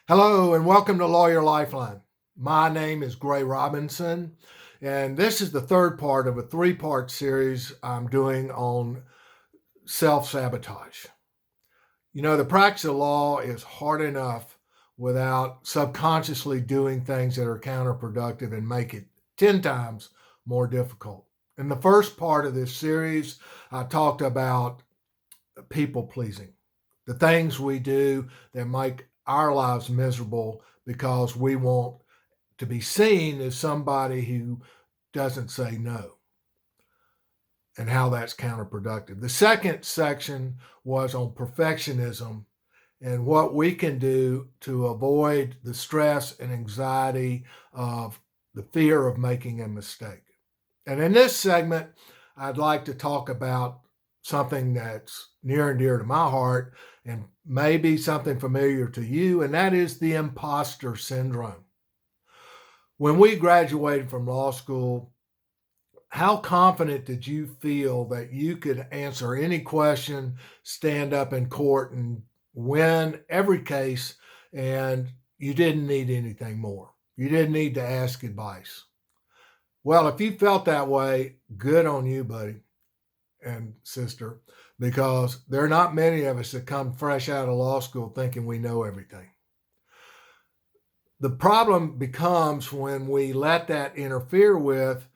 Hello and welcome to Lawyer Lifeline. My name is Gray Robinson, and this is the third part of a three-part series I'm doing on self-sabotage. The practice of law is hard enough without subconsciously doing things that are counterproductive and make it 10 times more difficult. In the first part of this series, I talked about people pleasing, the things we do that make our lives miserable because we want to be seen as somebody who doesn't say no, and how that's counterproductive. The second section was on perfectionism and what we can do to avoid the stress and anxiety of the fear of making a mistake. And in this segment, I'd like to talk about something that's near and dear to my heart and maybe something familiar to you, and that is the imposter syndrome. When we graduated from law school, how confident did you feel that you could answer any question, stand up in court, and win every case, and you didn't need anything more? You didn't need to ask advice. Well, if you felt that way, good on you, buddy and sister, because there are not many of us that come fresh out of law school thinking we know everything. The problem becomes when we let that interfere with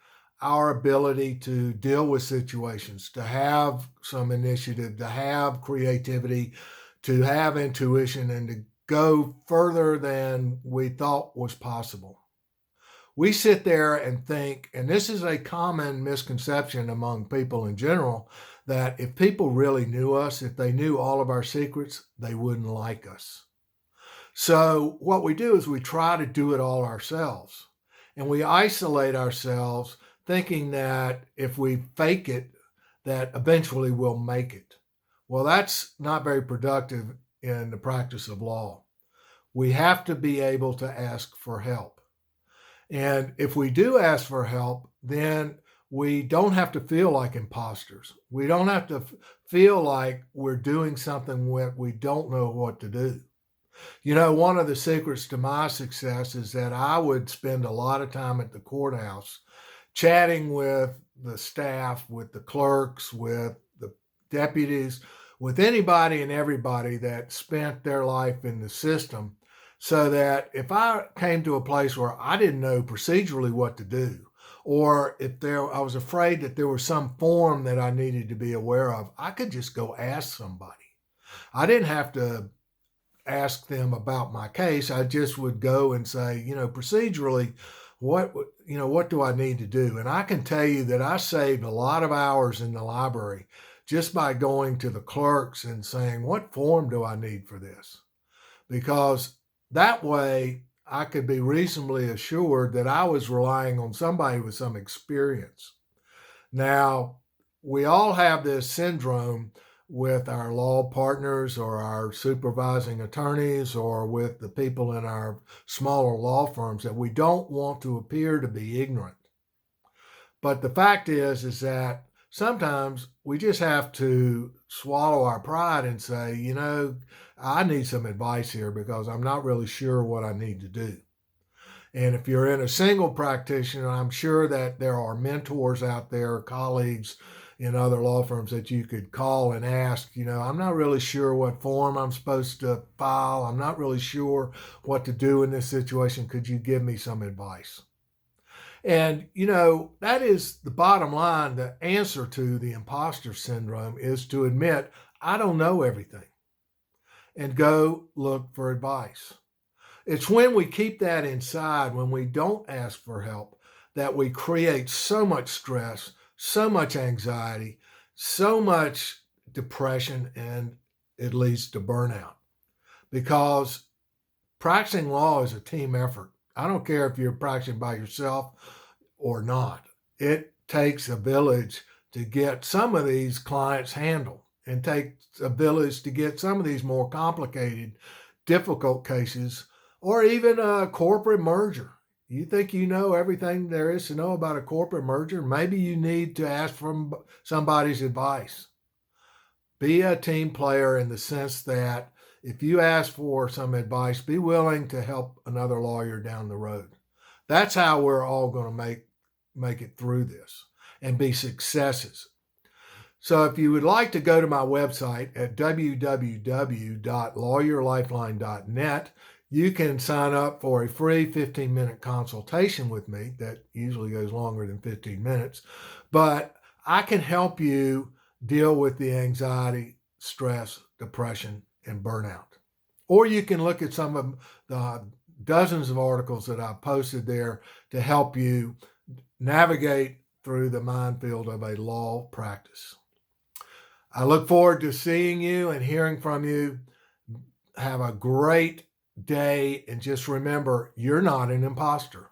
our ability to deal with situations, to have some initiative, to have creativity, to have intuition, and to go further than we thought was possible. We sit there and think, and this is a common misconception among people in general, that if people really knew us, if they knew all of our secrets, they wouldn't like us. So what we do is we try to do it all ourselves, and we isolate ourselves thinking that if we fake it, that eventually we'll make it. Well, that's not very productive in the practice of law. We have to be able to ask for help. And if we do ask for help, then we don't have to feel like imposters. We don't have to feel like we're doing something when we don't know what to do. One of the secrets to my success is that I would spend a lot of time at the courthouse chatting with the staff, with the clerks, with the deputies, with anybody and everybody that spent their life in the system, so that if I came to a place where I didn't know procedurally what to do, or if I was afraid that there was some form that I needed to be aware of, I could just go ask somebody. I didn't have to ask them about my case. I just would go and say, procedurally, what do I need to do? And I can tell you that I saved a lot of hours in the library just by going to the clerks and saying, what form do I need for this? Because that way I could be reasonably assured that I was relying on somebody with some experience. Now, we all have this syndrome with our law partners or our supervising attorneys or with the people in our smaller law firms that we don't want to appear to be ignorant. But the fact is that sometimes we just have to swallow our pride and say, I need some advice here because I'm not really sure what I need to do. And if you're in a single practitioner, I'm sure that there are mentors out there, colleagues in other law firms that you could call and ask, I'm not really sure what form I'm supposed to file. I'm not really sure what to do in this situation. Could you give me some advice? And, that is the bottom line. The answer to the imposter syndrome is to admit, I don't know everything, and go look for advice. It's when we keep that inside, when we don't ask for help, that we create so much stress, so much anxiety, so much depression, and it leads to burnout. Because practicing law is a team effort. I don't care if you're practicing by yourself or not. It takes a village to get some of these clients handled, and takes a village to get some of these more complicated, difficult cases, or even a corporate merger. You think you know everything there is to know about a corporate merger? Maybe you need to ask for somebody's advice. Be a team player in the sense that if you ask for some advice, be willing to help another lawyer down the road. That's how we're all going to make it through this and be successes. So if you would like to go to my website at www.lawyerlifeline.net, you can sign up for a free 15-minute consultation with me that usually goes longer than 15 minutes. But I can help you deal with the anxiety, stress, depression, and burnout. Or you can look at some of the dozens of articles that I've posted there to help you navigate through the minefield of a law practice. I look forward to seeing you and hearing from you. Have a great day, and just remember, you're not an imposter.